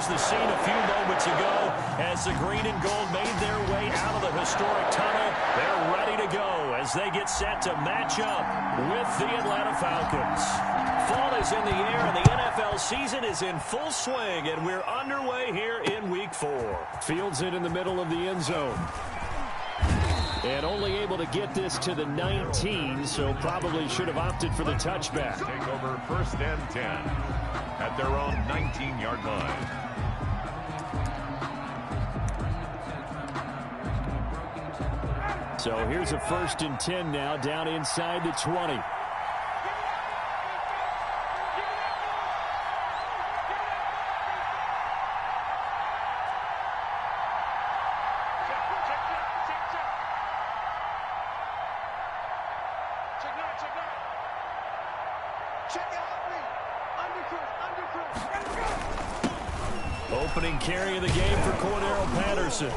was the scene a few moments ago as the green and gold made their way out of the historic tunnel. They're ready to go as they get set to match up with the Atlanta Falcons. Fall is in the air, and the NFL season is in full swing, and we're underway here in Week 4. Fields it in the middle of the end zone. And only able to get this to the 19, so probably should have opted for the touchback. Take over 1st and 10 at their own 19-yard line. So here's a 1st and 10 now, down inside the 20. Opening carry of the game for Cordero Patterson.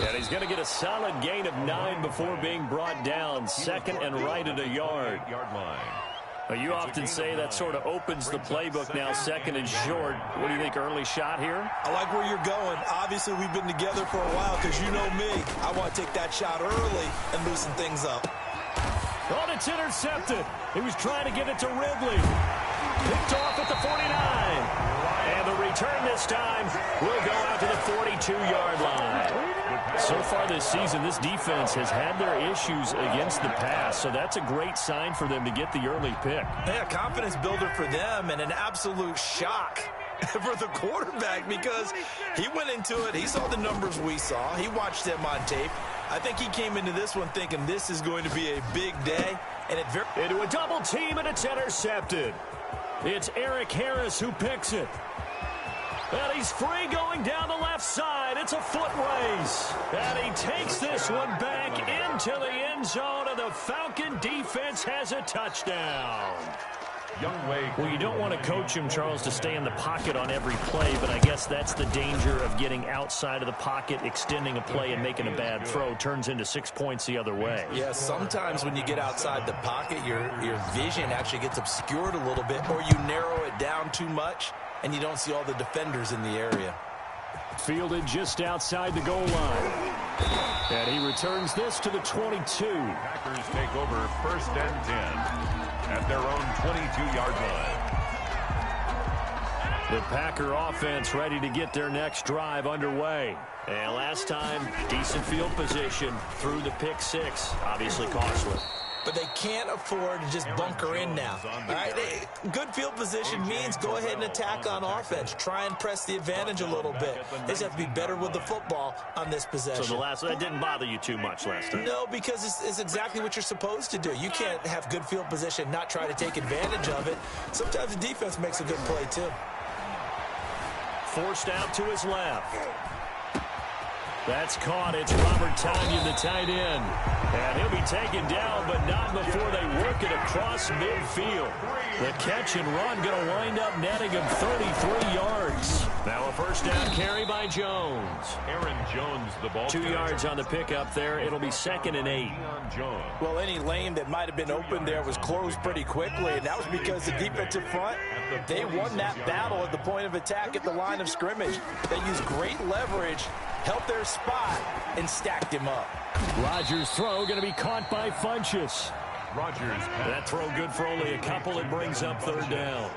And he's going to get a solid gain of 9 before being brought down. 2nd and right at a yard. You often say that sort of opens the playbook now, 2nd and short. What do you think, early shot here? I like where you're going. Obviously, we've been together for a while because you know me. I want to take that shot early and loosen things up. Oh, it's intercepted. He was trying to get it to Ridley. Picked off at the 49. And the return this time will go out to the 42-yard line. So far this season, this defense has had their issues against the pass, so that's a great sign for them to get the early pick. Yeah, confidence builder for them and an absolute shock for the quarterback because he went into it. He saw the numbers we saw. He watched them on tape. I think he came into this one thinking this is going to be a big day. And into a double team, and it's intercepted. It's Eric Harris who picks it. And he's free going down the left side. It's a foot race. And he takes this one back into the end zone, and the Falcon defense has a touchdown. Well, you don't want to coach him, Charles, to stay in the pocket on every play, but I guess that's the danger of getting outside of the pocket, extending a play, and making a bad throw. Turns into 6 points the other way. Yeah, sometimes when you get outside the pocket, your vision actually gets obscured a little bit, or you narrow it down too much, and you don't see all the defenders in the area. Fielded just outside the goal line. And he returns this to the 22. Packers take over 1st and 10 at their own 22-yard line. The Packer offense ready to get their next drive underway. And last time, decent field position through the pick 6. Obviously costly. But they can't afford to just bunker in now. All right? Good field position means go ahead and attack on offense. Try and press the advantage a little bit. They just have to be better with the football on this possession. So that didn't bother you too much last time? No, because it's exactly what you're supposed to do. You can't have good field position, not try to take advantage of it. Sometimes the defense makes a good play, too. Forced out to his left. That's caught. It's Robert Tonyan, the tight end. And he'll be taken down, but not before they work it across midfield. The catch and run going to wind up netting him 33 yards. Now a 1st down carry by Jones. Aaron Jones, the ball. 2 yards on the pickup there. It'll be 2nd and 8. Well, any lane that might have been open there was closed pretty quickly, and that was because the defensive front, they won that battle at the point of attack at the line of scrimmage. They used great leverage, held their spot, and stacked him up. Rodgers' throw going to be caught by Funchess. Rodgers. That throw good for only a couple. It brings up 3rd down.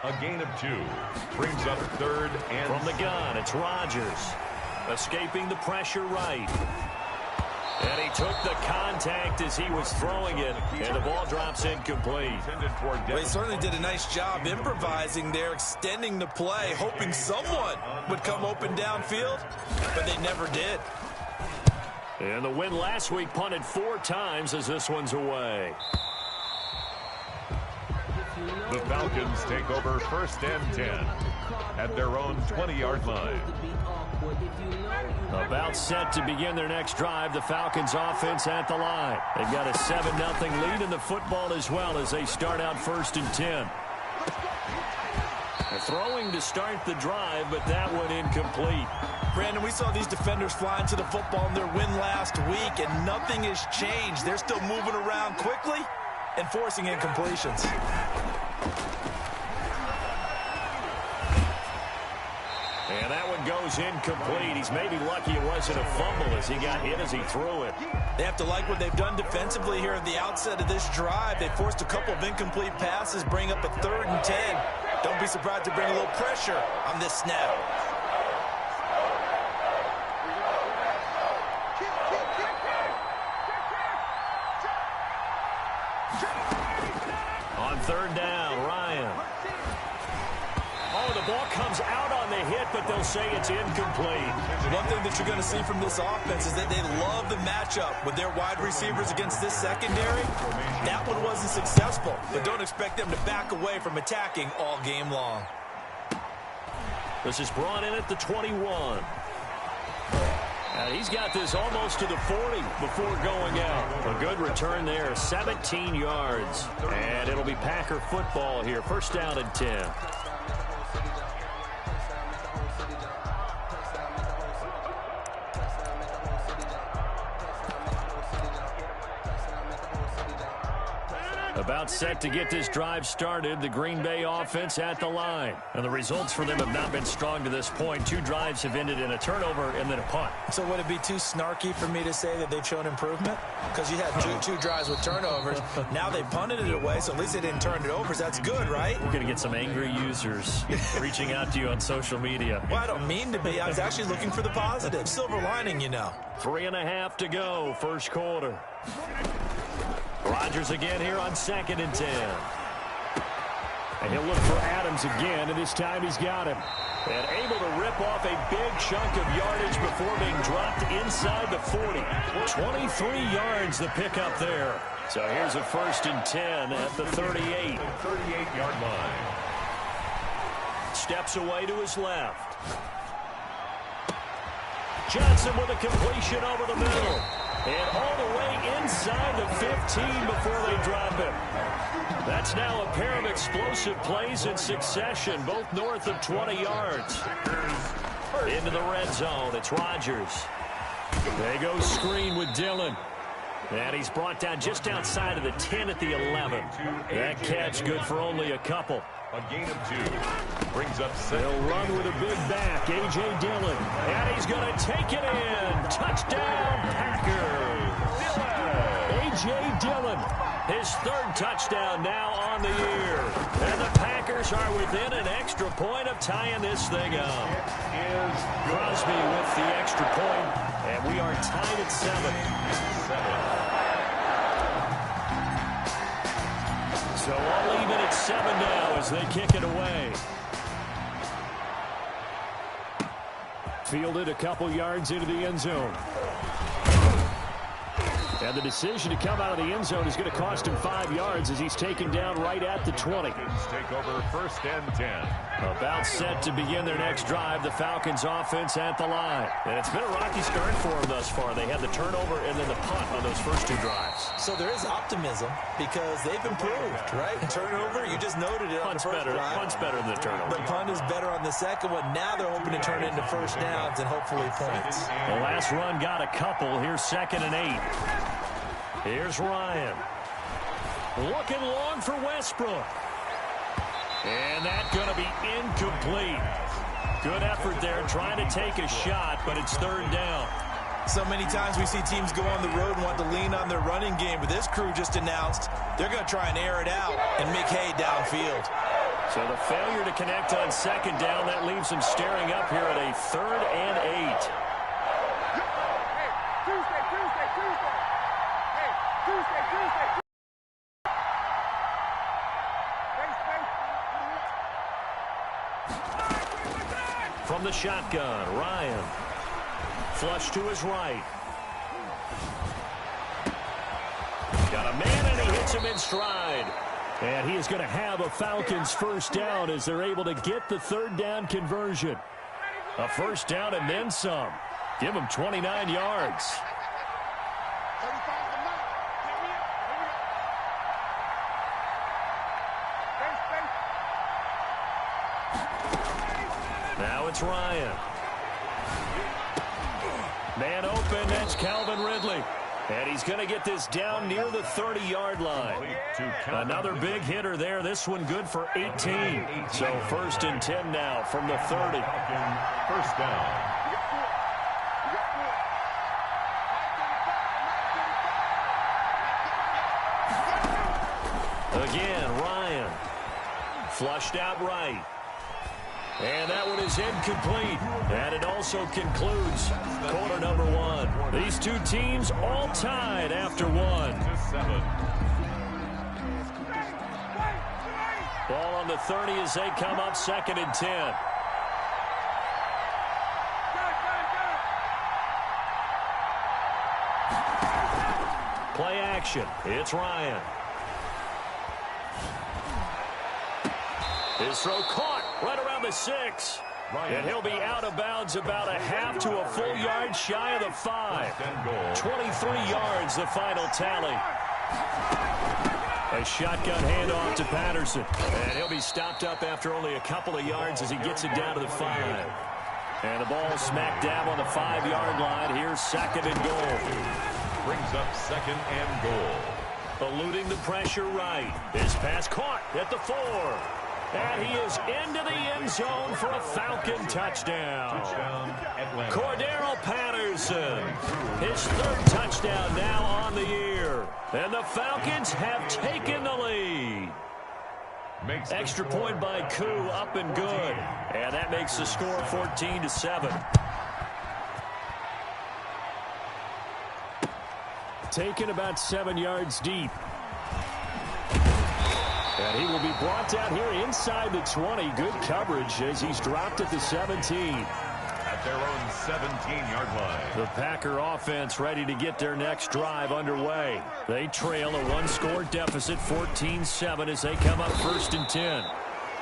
A gain of 2 brings up 3rd and from the gun. It's Rodgers escaping the pressure right. And he took the contact as he was throwing it, and the ball drops incomplete. Well, he certainly did a nice job improvising there, extending the play, hoping someone would come open downfield, but they never did. And the win last week punted 4 times as this one's away. The Falcons take over 1st and 10 at their own 20-yard line. About set to begin their next drive, the Falcons offense at the line. They've got a 7-0 lead in the football as well as they start out 1st and 10. They're throwing to start the drive, but that one incomplete. Brandon, we saw these defenders flying to the football in their win last week, and nothing has changed. They're still moving around quickly and forcing incompletions. And that one goes incomplete. He's maybe lucky it wasn't a fumble as he got hit as he threw it. They have to like what they've done defensively here at the outset of this drive. They forced a couple of incomplete passes, bring up a 3rd and 10. Don't be surprised to bring a little pressure on this snap. On 3rd down, Ryan. Oh, the ball comes out on the hit, but they'll say it's incomplete. One thing that you're going to see from this offense is that they love the matchup with their wide receivers against this secondary. That one wasn't successful, but don't expect them to back away from attacking all game long. This is brought in at the 21. He's got this almost to the 40 before going out. A good return there, 17 yards. And it'll be Packer football here, 1st down and 10. About set to get this drive started. The Green Bay offense at the line. And the results for them have not been strong to this point. 2 drives have ended in a turnover and then a punt. So would it be too snarky for me to say that they've shown improvement? Because you had two drives with turnovers. Now they punted it away, so at least they didn't turn it over. So that's good, right? We're going to get some angry users reaching out to you on social media. Well, I don't mean to be. I was actually looking for the positive. Silver lining, you know. 3.5 to go, 1st quarter. Rodgers again here on 2nd and 10. And he'll look for Adams again, and this time he's got him. And able to rip off a big chunk of yardage before being dropped inside the 40. 23 yards the pickup there. So here's a 1st and 10 at the 38. 38-yard line. Steps away to his left. Johnson with a completion over the middle. And all the way inside the 15 before they drop him. That's now a pair of explosive plays in succession, both north of 20 yards. Into the red zone, it's Rodgers. They go screen with Dillon. And he's brought down just outside of the 10 at the 11. That catch good for only a couple. A gain of 2. Brings up 6. He'll run with a big back, A.J. Dillon. And he's going to take it in. Touchdown, Packers. A.J. Dillon, his 3rd touchdown now on the year. And the Packers are within an extra point of tying this thing up. Crosby with the extra point, and we are tied at 7. So all even at 7 now as they kick it away. Fielded a couple yards into the end zone. And the decision to come out of the end zone is going to cost him 5 yards as he's taken down right at the 20. Take over 1st and 10. About set to begin their next drive, the Falcons offense at the line. And it's been a rocky start for them thus far. They had the turnover and then the punt on those first 2 drives. So there is optimism because they've improved, right? Turnover, you just noted it. Punt's better. Punt's better than the turnover. The punt is better on the second one. Now they're hoping to turn it into 1st downs and hopefully points. The last run got a couple. Here's 2nd and 8. Here's Ryan. Looking long for Westbrook. And that's going to be incomplete. Good effort there trying to take a shot, but it's 3rd down. So many times we see teams go on the road and want to lean on their running game, but this crew just announced they're going to try and air it out and make hay downfield. So the failure to connect on 2nd down, that leaves them staring up here at a 3rd and 8. From the shotgun, Ryan. Flush to his right. Got a man, and he hits him in stride. And he is going to have a Falcons 1st down as they're able to get the 3rd down conversion. A 1st down and then some. Give him 29 yards. Now it's Ryan. Man open, that's Calvin Ridley. And he's going to get this down near the 30-yard line. Another big hitter there. This one good for 18. So 1st and 10 now from the 30. First down. Again, Ryan. Flushed out right. And that one is incomplete. And it also concludes quarter number 1. These two teams all tied after 1. Ball on the 30 as they come up 2nd and 10. Play action. It's Ryan. His throw caught right around the 6. And he'll be out of bounds about a half to a full yard shy of the 5. 23 yards, the final tally. A shotgun handoff to Patterson. And he'll be stopped up after only a couple of yards as he gets it down to the 5. And the ball smack dab on the 5-yard line. Here's 2nd and goal. Brings up 2nd and goal. Eluding the pressure right. His pass caught at the 4. And he is into the end zone for a Falcon touchdown. Cordero Patterson, his 3rd touchdown now on the year. And the Falcons have taken the lead. Extra point by Koo, up and good. And that makes the score 14-7. Taken about 7 yards deep. And he will be brought down here inside the 20. Good coverage as he's dropped at the 17. At their own 17-yard line. The Packer offense ready to get their next drive underway. They trail a 1-score deficit, 14-7, as they come up 1st and 10.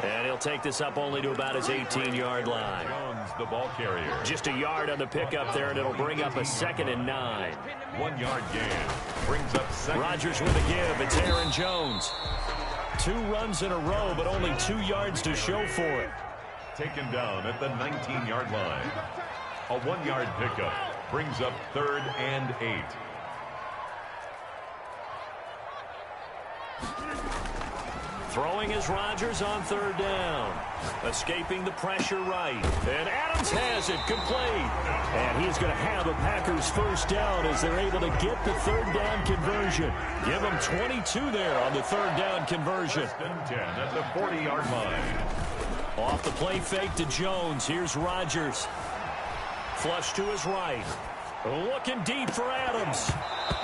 And he'll take this up only to about his 18-yard line. Jones, the ball carrier. Just a yard on the pickup there, and it'll bring up a 2nd and 9. 1-yard gain. Brings up 2nd. Rodgers with a give. It's Aaron Jones. 2 runs in a row, but only 2 yards to show for it. Taken down at the 19-yard line. A 1-yard pickup brings up 3rd and 8. Throwing is Rodgers on 3rd down. Escaping the pressure right. And Adams has it complete. And he's going to have a Packers 1st down as they're able to get the 3rd down conversion. Give them 22 there on the 3rd down conversion. 10 at the 40-yard line. Off the play fake to Jones. Here's Rodgers. Flush to his right. Looking deep for Adams.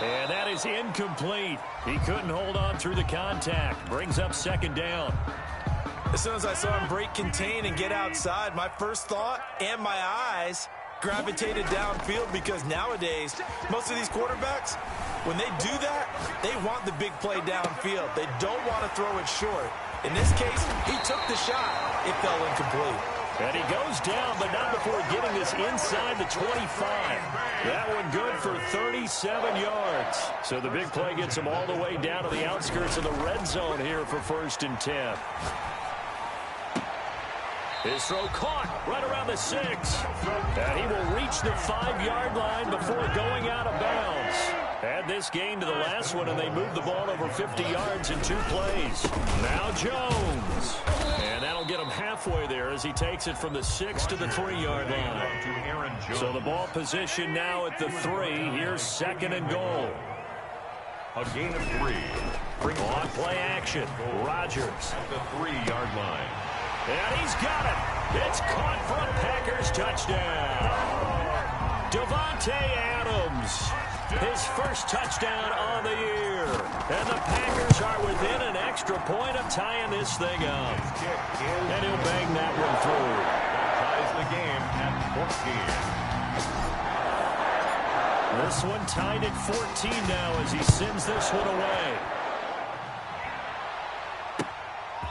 And that is incomplete. He couldn't hold on through the contact. Brings up 2nd down. As soon as I saw him break contain and get outside, my first thought and my eyes gravitated downfield, because nowadays, most of these quarterbacks, when they do that, they want the big play downfield. They don't want to throw it short. In this case, he took the shot. It fell incomplete. And he goes down, but not before getting this inside the 25. That one good for 37 yards. So the big play gets him all the way down to the outskirts of the red zone here for 1st and 10. His throw caught right around the 6. And he will reach the 5-yard line before going out of bounds. Add this game to the last one, and they moved the ball over 50 yards in 2 plays. Now Jones. And that'll get him halfway there as he takes it from the 6 to the 3-yard line. So the ball position now at the 3. Here's 2nd and goal. A gain of 3. On play action. Rodgers. At the 3-yard line. And he's got it. It's caught for a Packers touchdown. Davante Adams. His 1st touchdown on the year. And the Packers are within an extra point of tying this thing up. And he'll bang that one through. Ties the game at 14. This one tied at 14 now as he sends this one away.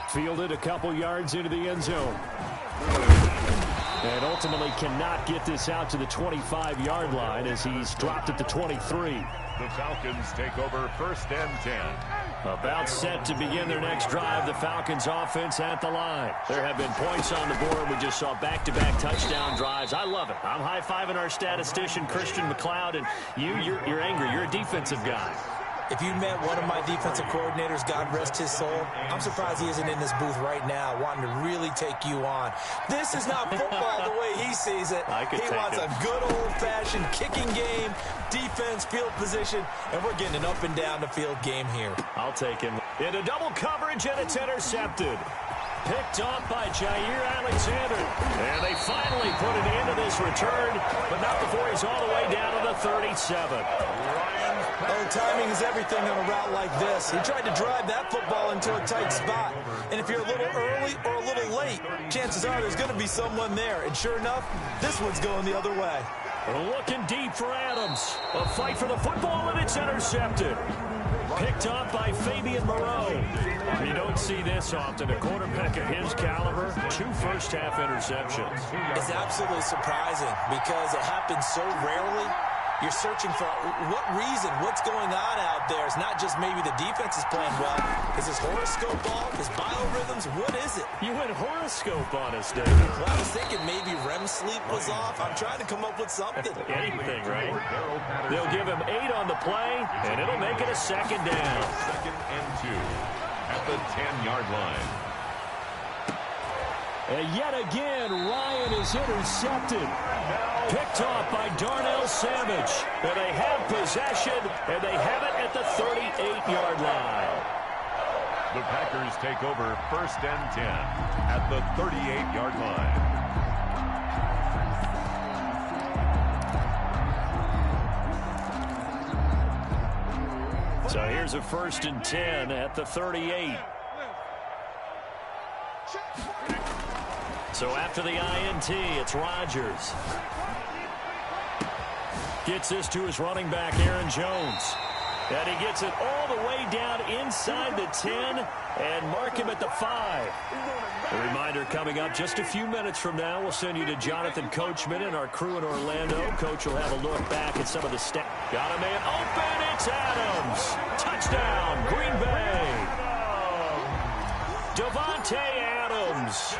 Fielded a couple yards into the end zone. And ultimately cannot get this out to the 25-yard line as he's dropped at the 23. The Falcons take over 1st and 10. About set to begin their next drive, the Falcons offense at the line. There have been points on the board. We just saw back-to-back touchdown drives. I love it. I'm high-fiving our statistician, Christian McLeod, and you're angry. You're a defensive guy. If you met one of my defensive coordinators, God rest his soul, I'm surprised he isn't in this booth right now wanting to really take you on. This is not football the way he sees it. He wants a good old-fashioned kicking game, defense, field position, and we're getting an up-and-down the field game here. I'll take him. Into double coverage, and it's intercepted. Picked off by Jair Alexander. And they finally put an end to this return, but not before he's all the way down to the 37. Oh, timing is everything on a route like this. He tried to drive that football into a tight spot. And if you're a little early or a little late, chances are there's going to be someone there. And sure enough, this one's going the other way. Looking deep for Adams. A fight for the football, and it's intercepted. Picked off by Fabian Moreau. You don't see this often. A quarterback of his caliber, 2 first-half interceptions. It's absolutely surprising because it happens so rarely. You're searching for what reason, what's going on out there. It's not just maybe the defense is playing well. Is his horoscope off? His biorhythms? What is it? You went horoscope on us, David. Well, I was thinking maybe REM sleep was off. I'm trying to come up with something. Anything, right? They'll give him 8 on the play, and it'll make it a 2nd down. 2nd and 2 at the 10-yard line. And yet again, Ryan is intercepted. Picked off by Darnell Savage. And they have possession, and they have it at the 38-yard line. The Packers take over 1st and 10 at the 38-yard line. So here's a 1st and 10 at the 38. So after the INT, it's Rodgers. Gets this to his running back, Aaron Jones. And he gets it all the way down inside the 10 and mark him at the 5. A reminder coming up just a few minutes from now. We'll send you to Jonathan Coachman and our crew in Orlando. Coach will have a look back at some of the stats. Got a man open. It's Adams. Touchdown, Green Bay. Devontae Adams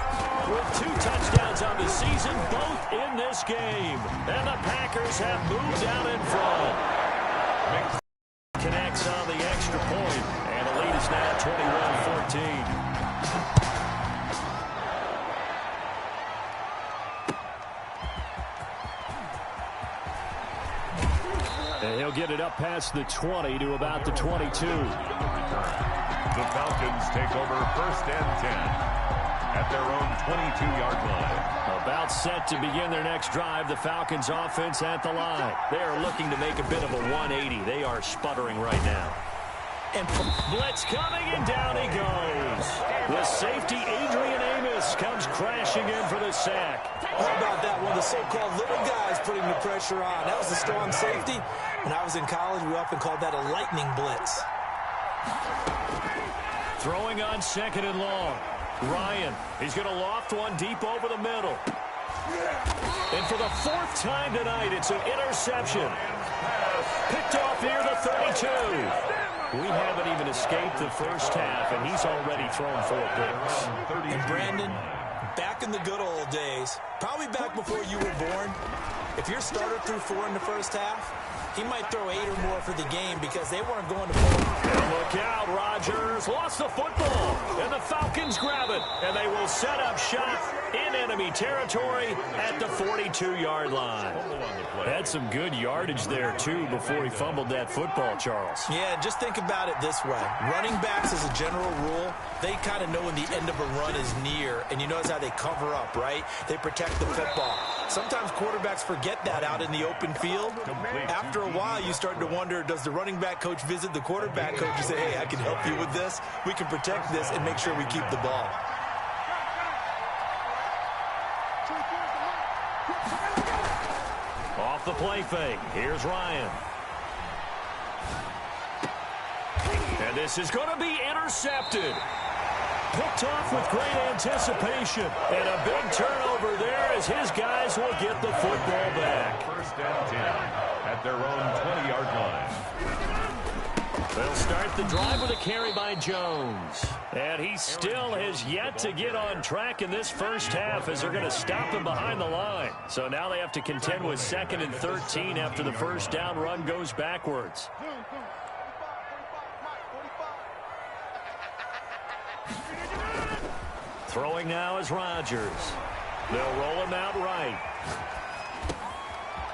with 2 touchdowns on the season, both in this game. And the Packers have moved out in front. Connects on the extra point, and the lead is now 21-14. And he'll get it up past the 20 to about the 22. The Falcons take over 1st and 10 at their own 22-yard line. About set to begin their next drive, the Falcons offense at the line. They are looking to make a bit of a 180. They are sputtering right now. And blitz coming, and down he goes. The safety, Adrian Amos, comes crashing in for the sack. How about that? One of the so-called little guys putting the pressure on. That was a strong safety. When I was in college, we often called that a lightning blitz. Throwing on 2nd and long. Ryan, he's going to loft one deep over the middle. And for the 4th time tonight, it's an interception. Picked off near the 32. We haven't even escaped the first half, and he's already thrown 4 picks. And Brandon, back in the good old days, probably back before you were born, if your starter threw 4 in the first half, he might throw 8 or more for the game because they weren't going to pull. Look out, Rodgers lost the football, and the Falcons grab it, and they will set up shop in enemy territory at the 42-yard line. Had some good yardage there, too, before he fumbled that football, Charles. Yeah, just think about it this way. Running backs, as a general rule, they kind of know when the end of a run is near, and you notice how they cover up, right? They protect the football. Sometimes quarterbacks forget that out in the open field. After a while, you start to wonder, does the running back coach visit the quarterback coach and say, hey, I can help you with this. We can protect this and make sure we keep the ball. Off the play fake. Here's Ryan. And this is going to be intercepted. Picked off with great anticipation. And a big turnover turnover there as his guys will get the football back. First and 10 at their own 20-yard line. They'll start the drive with a carry by Jones. And he still has yet to get on track in this first half as they're going to stop him behind the line. So now they have to contend with 2nd and 13 after the first down run goes backwards. Throwing now is Rodgers. They'll roll him out right.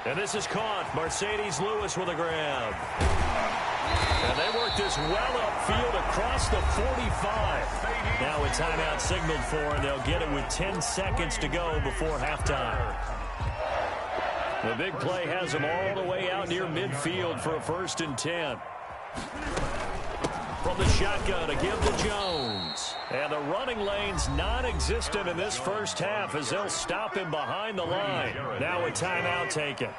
And this is caught. Mercedes Lewis with a grab. And they work this well upfield across the 45. Now a timeout signaled for, and they'll get it with 10 seconds to go before halftime. The big play has them all the way out near midfield for a 1st and 10. From the shotgun to give to Jones. And the running lane's non-existent in this first half as they'll stop him behind the line. Now a timeout taken.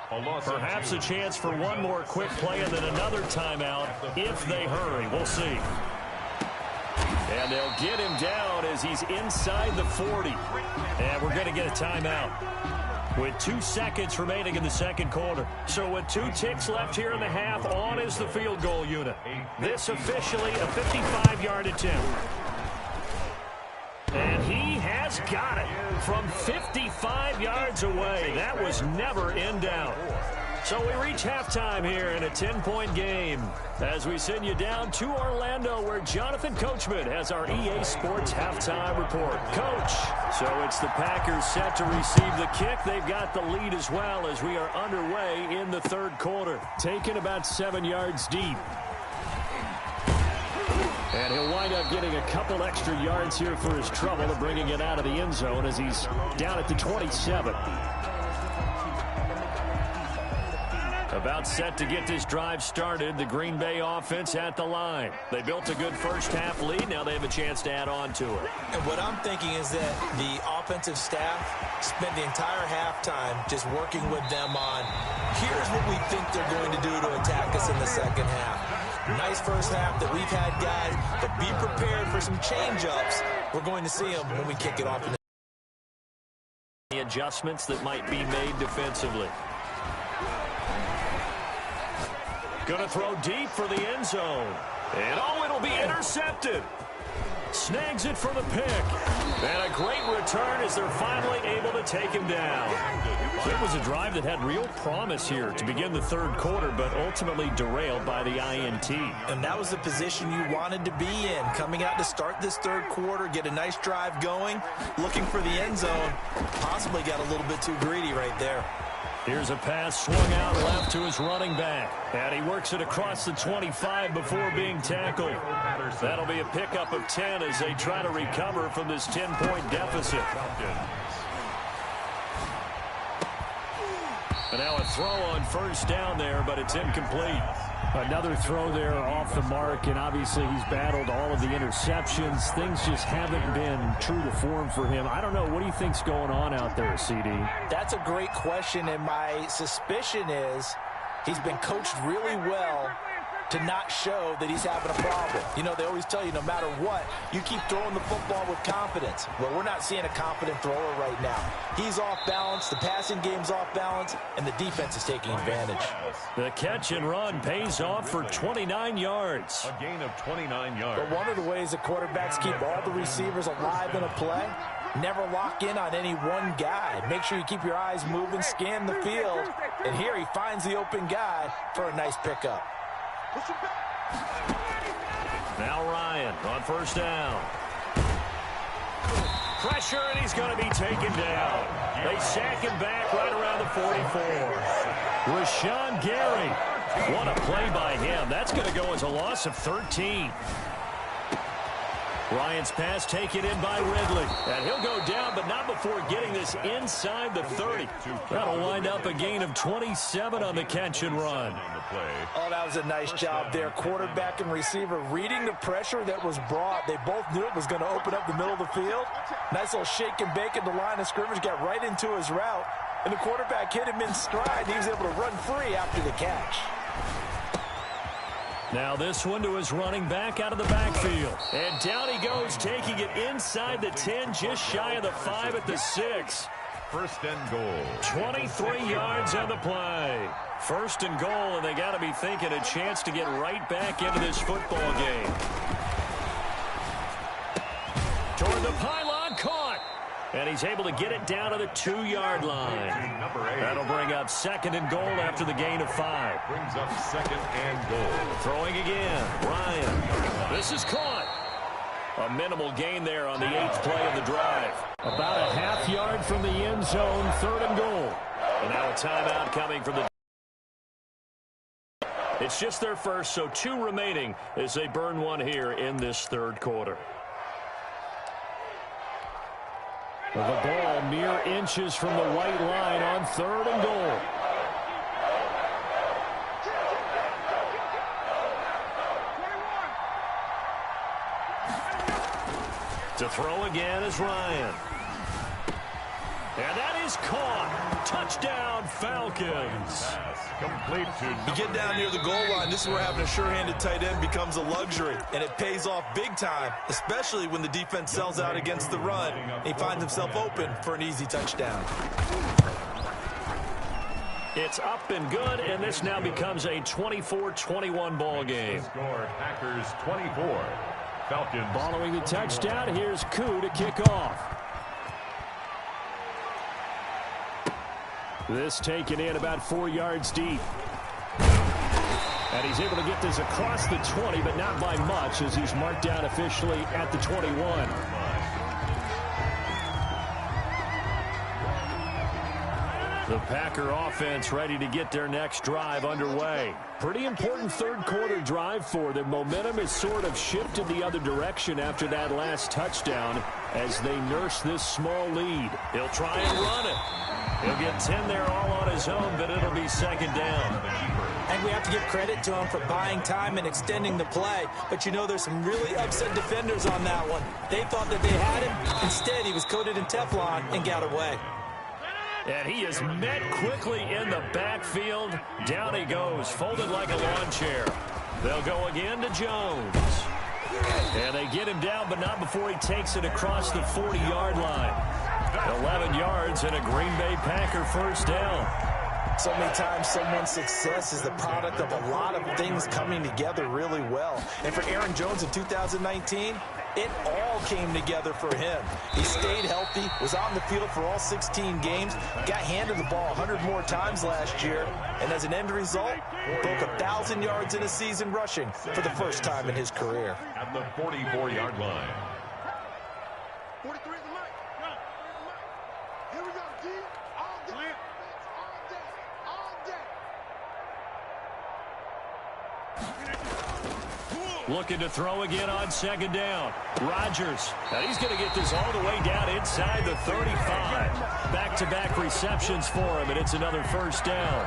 Perhaps a chance for one more quick play and then another timeout if they hurry. We'll see. And they'll get him down as he's inside the 40. And we're going to get a timeout with 2 seconds remaining in the second quarter. So with 2 ticks left here in the half, on is the field goal unit. This officially a 55-yard attempt. And he has got it from 55 yards away. That was never in doubt. So we reach halftime here in a 10-point game as we send you down to Orlando where Jonathan Coachman has our EA Sports halftime report. Coach, so it's the Packers set to receive the kick. They've got the lead as well as we are underway in the third quarter. Taken about 7 yards deep. And he'll wind up getting a couple extra yards here for his trouble of bringing it out of the end zone as he's down at the 27. About set to get this drive started, the Green Bay offense at the line. They built a good first half lead. Now they have a chance to add on to it. And what I'm thinking is that the offensive staff spent the entire halftime just working with them on, here's what we think they're going to do to attack us in the second half. Nice first half that we've had, guys, but be prepared for some change-ups. We're going to see them when we kick it off. The adjustments that might be made defensively. Going to throw deep for the end zone. And it'll be intercepted. Snags it for the pick. And a great return as they're finally able to take him down. It was a drive that had real promise here to begin the third quarter, but ultimately derailed by the INT. And that was the position you wanted to be in. Coming out to start this third quarter, get a nice drive going, looking for the end zone. Possibly got a little bit too greedy right there. Here's a pass swung out left to his running back. And he works it across the 25 before being tackled. That'll be a pickup of 10 as they try to recover from this 10-point deficit. And now a throw on first down there, but it's incomplete. Another throw there off the mark, and obviously he's battled all of the interceptions. Things just haven't been true to form for him. I don't know. What do you think's going on out there, CD? That's a great question, and my suspicion is he's been coached really well to not show that he's having a problem. You know, they always tell you no matter what, you keep throwing the football with confidence. Well, we're not seeing a confident thrower right now. He's off balance, the passing game's off balance, and the defense is taking advantage. The catch and run pays off for 29 yards. A gain of 29 yards. But one of the ways the quarterbacks keep all the receivers alive in a play, never lock in on any one guy. Make sure you keep your eyes moving, scan the field, and here he finds the open guy for a nice pickup. Now Ryan on first down. Pressure, and he's going to be taken down. They sack him back right around the 44. Rashawn Gary. What a play by him. That's going to go as a loss of 13. Ryan's pass taken in by Ridley. And he'll go down, but not before getting this inside the 30. That'll wind up a gain of 27 on the catch and run. Oh, that was a nice job there. Quarterback and receiver reading the pressure that was brought. They both knew it was going to open up the middle of the field. Nice little shake and bake at the line of scrimmage. Got right into his route. And the quarterback hit him in stride. He was able to run free after the catch. Now this one to his running back out of the backfield. And down he goes, taking it inside the 10, just shy of the 5 at the 6. First and goal. 23 yards on the play. First and goal, and they got to be thinking a chance to get right back into this football game. Toward the pylon, caught. And he's able to get it down to the 2-yard line. That'll bring up second and goal after the gain of 5. Brings up second and goal. Throwing again, Ryan. This is caught. A minimal gain there on the 8th play of the drive. About a half-yard from the end zone, third and goal. And now a timeout coming from the... It's just their first, so 2 remaining as they burn one here in this third quarter. The ball mere inches from the white line on third and goal. To throw again is Ryan. And that is caught. Touchdown, Falcons. Complete to you get down near the goal line, this is where having a sure-handed tight end becomes a luxury, and it pays off big time, especially when the defense sells out against the run. He finds himself open for an easy touchdown. It's up and good, and this now becomes a 24-21 ball game. Score Packers 24. Falcons. Following the touchdown, here's Koo to kick off. This taken in about 4 yards deep. And he's able to get this across the 20, but not by much, as he's marked down officially at the 21. The Packer offense ready to get their next drive underway. Pretty important third quarter drive for them. Momentum has sort of shifted the other direction after that last touchdown as they nurse this small lead. He'll try and run it. He'll get 10 there all on his own, but it'll be second down. I think we have to give credit to him for buying time and extending the play. But, you know, there's some really upset defenders on that one. They thought that they had him. Instead, he was coated in Teflon and got away. And he is met quickly in the backfield. Down he goes, folded like a lawn chair. They'll go again to Jones. And they get him down, but not before he takes it across the 40-yard line. 11 yards and a Green Bay Packer first down. So many times someone's success is the product of a lot of things coming together really well. And for Aaron Jones in 2019, it all came together for him. He stayed healthy, was on the field for all 16 games, got handed the ball 100 more times last year, and as an end result, broke 1,000 yards in a season rushing for the first time in his career. At the 44-yard line. 43 is the mic. Here we go, G. All day. Looking to throw again on second down. Rodgers. Now he's going to get this all the way down inside the 35. Back-to-back receptions for him, and it's another first down.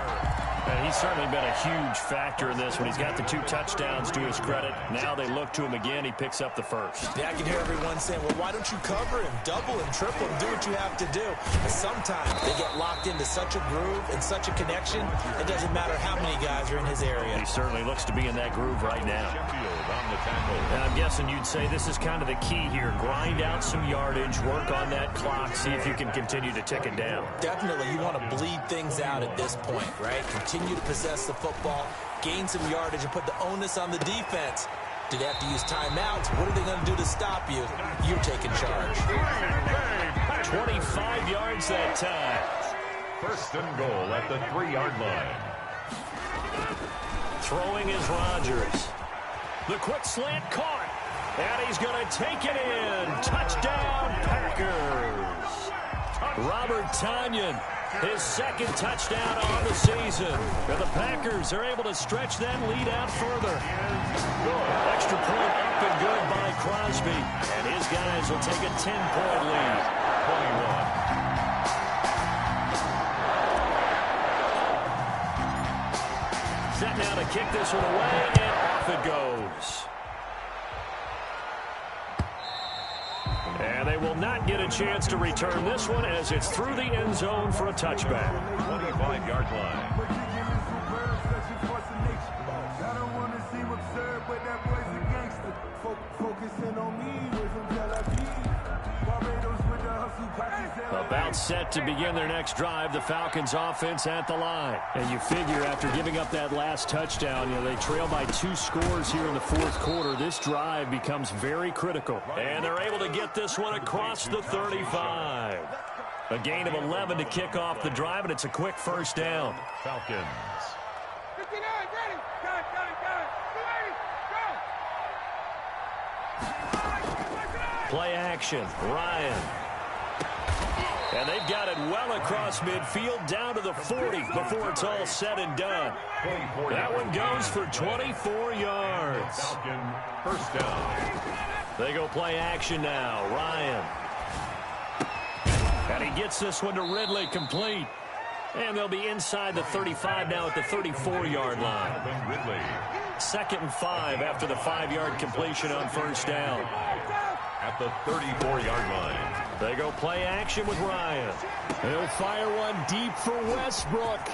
And he's certainly been a huge factor in this one. He's got the 2 touchdowns to his credit. Now they look to him again. He picks up the first. Yeah, I can hear everyone saying, well, why don't you cover him, double him, triple him, do what you have to do. But sometimes they get locked into such a groove and such a connection, it doesn't matter how many guys are in his area. He certainly looks to be in that groove right now. And I'm guessing you'd say this is kind of the key here. Grind out some yardage, work on that clock, see if you can continue to tick it down. Definitely, you want to bleed things out at this point, right? Continue to possess the football, gain some yardage, and put the onus on the defense. Do they have to use timeouts? What are they going to do to stop you? You're taking charge. 25 yards that time. First and goal at the 3-yard line. Throwing is Rodgers. The quick slant caught. And he's going to take it in. Touchdown, Packers. Robert Tonyan, his second touchdown on the season. And the Packers are able to stretch that lead out further. Extra point up and good by Crosby. And his guys will take a 10-point lead. 21. Set now to kick this one away, and off it goes. And they will not get a chance to return this one as it's through the end zone for a touchback. 25-yard line. About set to begin their next drive, the Falcons offense at the line. And you figure after giving up that last touchdown, they trail by 2 scores here in the fourth quarter. This drive becomes very critical. And they're able to get this one across the 35. A gain of 11 to kick off the drive, and it's a quick first down. Falcons. 59, ready. Got it. Play action. Ryan. And they've got it well across midfield down to the 40 before it's all said and done. That one goes for 24 yards. Falcon first down. They go play action now. Ryan. And he gets this one to Ridley, complete. And they'll be inside the 35 now at the 34-yard line. Ridley. 2nd and 5 after the 5-yard completion on first down. At the 34-yard line. They go play action with Ryan. He'll fire one deep for Westbrook.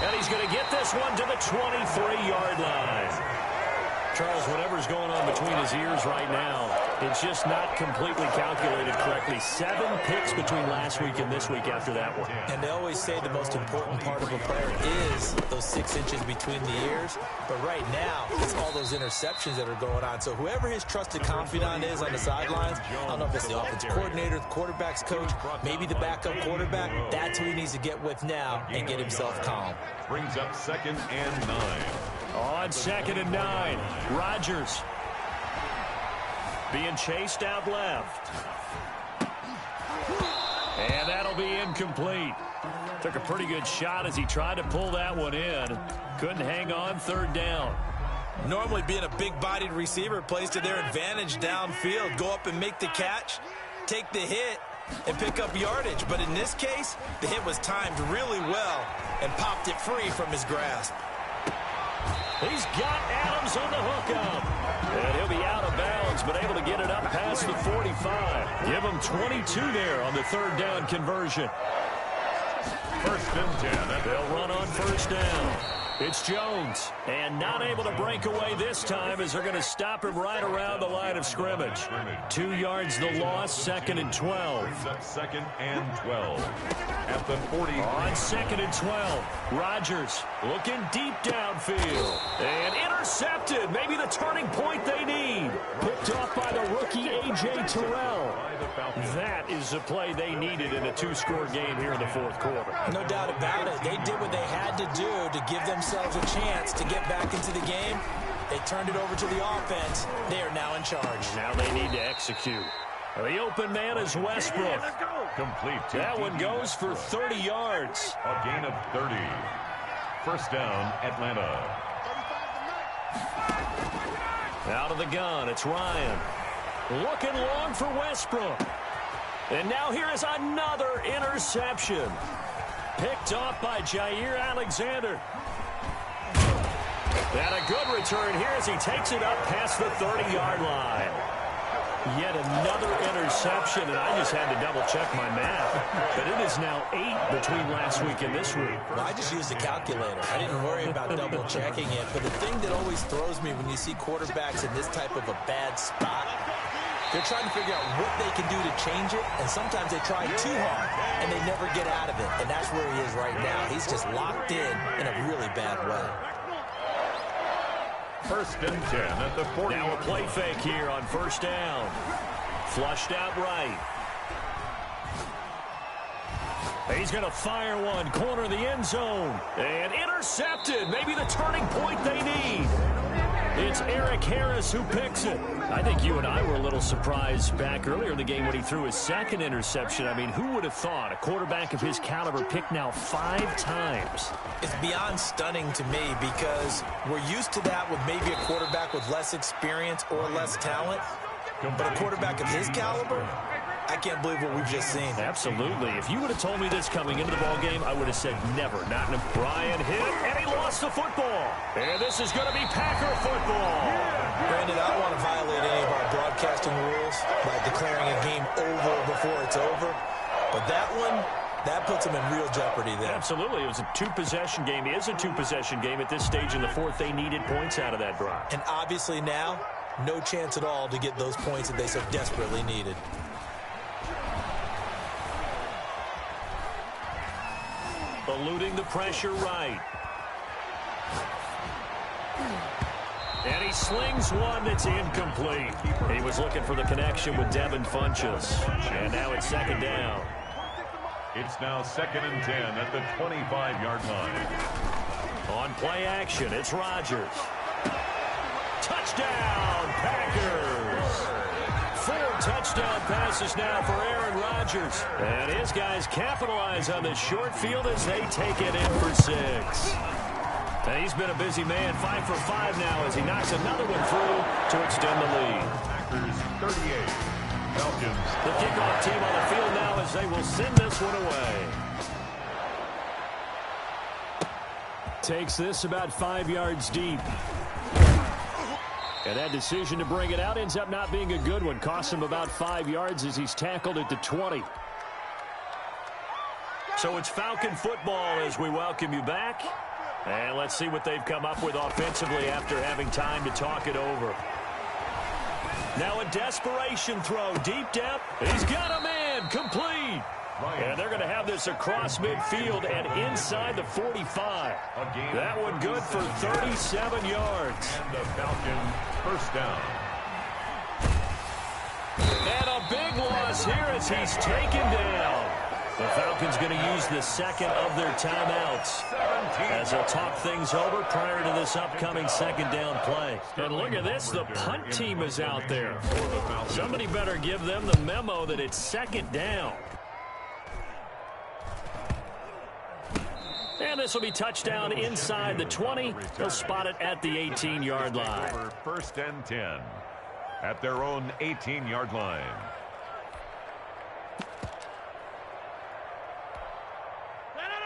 And he's going to get this one to the 23-yard line. Charles, whatever's going on between his ears right now, it's just not completely calculated correctly. 7 picks between last week and this week after that one. And they always say the most important part of a player is those 6 inches between the ears. But right now, it's all those interceptions that are going on. So whoever his trusted confidant is on the sidelines, I don't know if it's the offensive coordinator, the quarterback's coach, maybe the backup quarterback, that's who he needs to get with now and get himself calm. Brings up 2nd and 9. On 2nd and 9, Rodgers being chased out left. And that'll be incomplete. Took a pretty good shot as he tried to pull that one in. Couldn't hang on, 3rd down. Normally being a big-bodied receiver plays to their advantage downfield. Go up and make the catch, take the hit, and pick up yardage. But in this case, the hit was timed really well and popped it free from his grasp. He's got Adams on the hookup. And he'll be out of bounds, but able to get it up past the 45. Give him 22 there on the 3rd down conversion. 1st and 10. They'll run on first down. It's Jones. And not able to break away this time as they're going to stop him right around the line of scrimmage. 2 yards the loss, 2nd and 12. 2nd and 12. At the 40. On 2nd and 12. Rodgers looking deep downfield. And intercepted. Maybe the turning point they need. Picked off by the rookie A.J. Terrell. That is the play they needed in a 2-score game here in the 4th quarter. No doubt about it. They did what they had to do to give themselves a chance to get back into the game. They turned it over to the offense. They are now in charge. Now they need to execute. The open man is Westbrook. Complete. That one goes for 30 yards. A gain of 30. First down, Atlanta. Out of the gun, it's Ryan. Looking long for Westbrook. And now here is another interception. Picked off by Jair Alexander. And a good return here as he takes it up past the 30-yard line. Yet another interception, and I just had to double-check my math. But it is now 8 between last week and this week. Well, I just used a calculator. I didn't worry about double-checking it. But the thing that always throws me when you see quarterbacks in this type of a bad spot, they're trying to figure out what they can do to change it, and sometimes they try too hard, and they never get out of it. And that's where he is right now. He's just locked in a really bad way. 1st and 10 at the 40. Now a play fake here on first down. Flushed out right. He's going to fire one, corner of the end zone. And intercepted. Maybe the turning point they need. It's Eric Harris who picks it. I think you and I were a little surprised back earlier in the game when he threw his 2nd interception. I mean, who would have thought a quarterback of his caliber picked now 5 times? It's beyond stunning to me because we're used to that with maybe a quarterback with less experience or less talent. But a quarterback of his caliber, I can't believe what we've just seen. Absolutely. If you would have told me this coming into the ballgame, I would have said never. Not in a Bryant hit, and he lost the football. And this is going to be Packer football. Brandon, I don't want to violate any of our broadcasting rules by declaring a game over before it's over. But that one, that puts them in real jeopardy there. Absolutely. It was a 2-possession game. It is a 2-possession game at this stage in the 4th. They needed points out of that drive. And obviously now, no chance at all to get those points that they so desperately needed. Eluding the pressure right. And he slings one that's incomplete. He was looking for the connection with Devin Funchess. And now it's second down. It's now 2nd and 10 at the 25-yard line. On play action, it's Rodgers. Touchdown, Packers! 4 touchdown passes now for Aaron Rodgers. And his guys capitalize on this short field as they take it in for 6. And he's been a busy man, 5 for 5 now as he knocks another one through to extend the lead. Packers 38, Falcons. The kickoff team on the field now as they will send this one away. Takes this about 5 yards deep. And that decision to bring it out ends up not being a good one. Costs him about 5 yards as he's tackled at the 20. So it's Falcon football as we welcome you back. And let's see what they've come up with offensively after having time to talk it over. Now a desperation throw deep down. He's got a man complete. And they're going to have this across midfield and inside the 45. That one good for 37 yards. And the Falcons first down. And a big loss here as he's taken down. The Falcons going to use the second of their timeouts as they'll talk things over prior to this upcoming second down play. And look at this, the punt team is out there. Somebody better give them the memo that it's second down. And this will be touchdown inside the 20. They'll spot it at the 18-yard line. 1st and 10 at their own 18-yard line.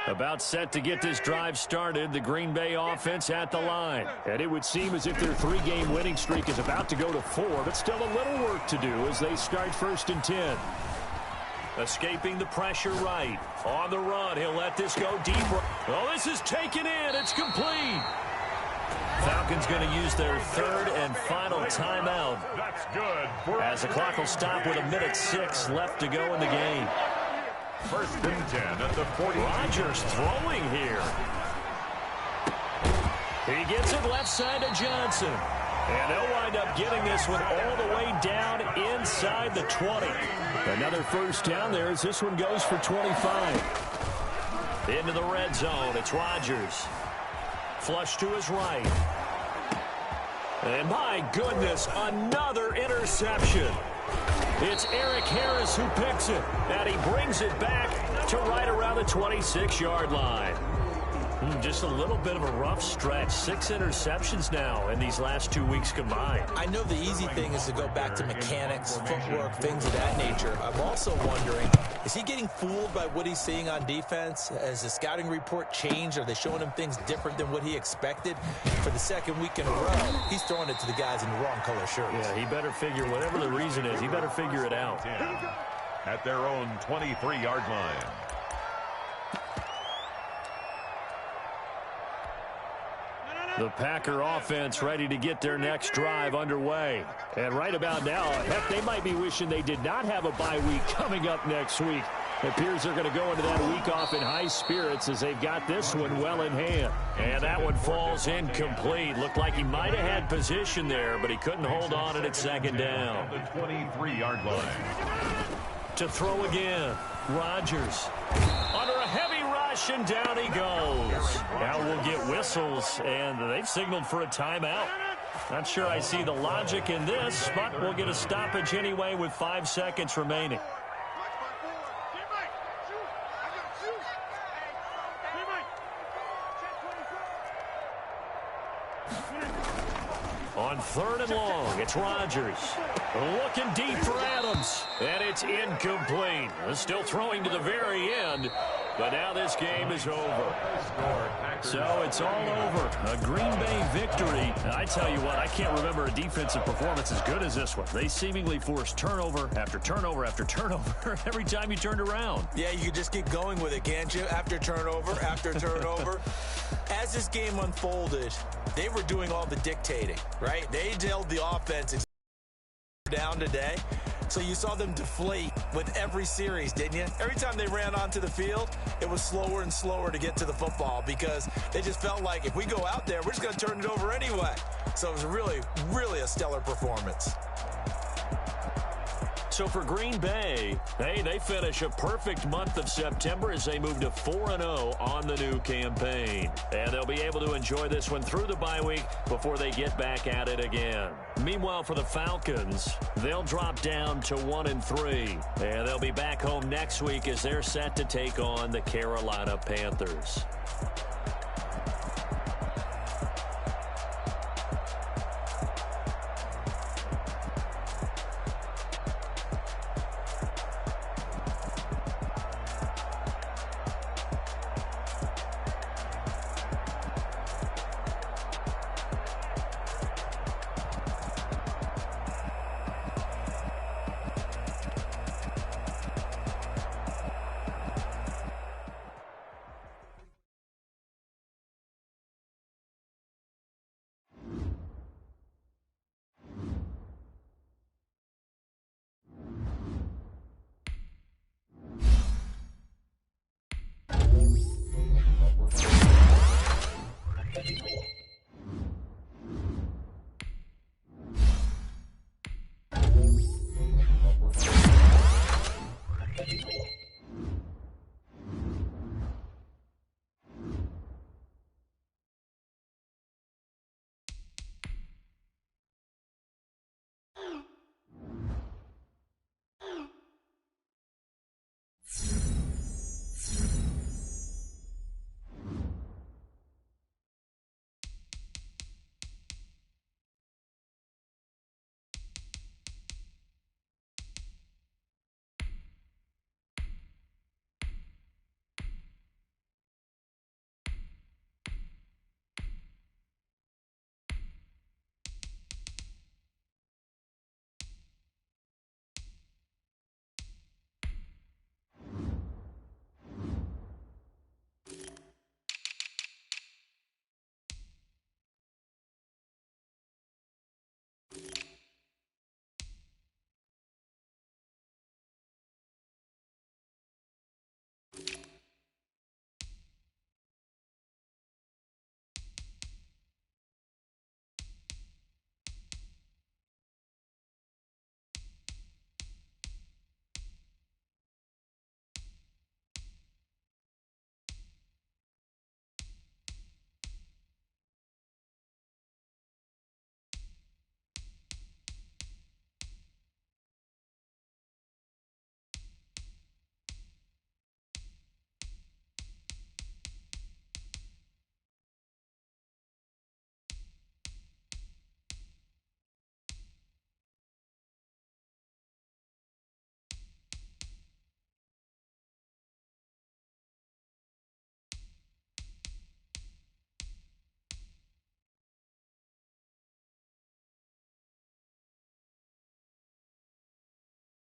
About set to get this drive started, the Green Bay offense at the line. And it would seem as if their 3-game winning streak is about to go to 4, but still a little work to do as they start 1st and 10. Escaping the pressure right. On the run, he'll let this go deep. Oh, this is taken in. It's complete. Falcons going to use their 3rd and final timeout. That's good. As the clock will stop with 1:06 left to go in the game. 1st and 10 at the 40. Rodgers throwing here. He gets it left side to Johnson. And they'll wind up getting this one all the way down inside the 20. Another first down there as this one goes for 25. Into the red zone, it's Rodgers. Flush to his right. And my goodness, another interception. It's Eric Harris who picks it. And he brings it back to right around the 26-yard line. Just a little bit of a rough stretch. 6 interceptions now in these last 2 weeks combined. I know the easy thing is to go back to mechanics, footwork, things of that nature. I'm also wondering, is he getting fooled by what he's seeing on defense? Has the scouting report changed? Are they showing him things different than what he expected? For the 2nd week in a row, he's throwing it to the guys in the wrong color shirts. Yeah, he better figure, whatever the reason is, he better figure it out. At their own 23-yard line. The Packer offense ready to get their next drive underway. And right about now, heck, they might be wishing they did not have a bye week coming up next week. It appears they're going to go into that week off in high spirits as they've got this one well in hand. And that one falls incomplete. Looked like he might have had position there, but he couldn't hold on it at second down. The 23-yard line. To throw again, Rodgers. Under a heavy rush, and down he goes. Now we'll get whistles, and they've signaled for a timeout. Not sure I see the logic in this, but we'll get a stoppage anyway with 5 seconds remaining. On 3rd and long, it's Rodgers. Looking deep for Adams. And it's incomplete. Still throwing to the very end. But now this game is over. So it's all over. A Green Bay victory. I tell you what, I can't remember a defensive performance as good as this one. They seemingly forced turnover after turnover after turnover every time you turned around. Yeah, you just keep going with it, can't you? After turnover, after turnover. As this game unfolded, they were doing all the dictating, right? They held the offense down today. So you saw them deflate with every series, didn't you? Every time they ran onto the field, it was slower and slower to get to the football because they just felt like if we go out there, we're just going to turn it over anyway. So it was really, really a stellar performance. So for Green Bay, hey, they finish a perfect month of September as they move to 4-0 on the new campaign. And they'll be able to enjoy this one through the bye week before they get back at it again. Meanwhile, for the Falcons, they'll drop down to 1-3. And they'll be back home next week as they're set to take on the Carolina Panthers.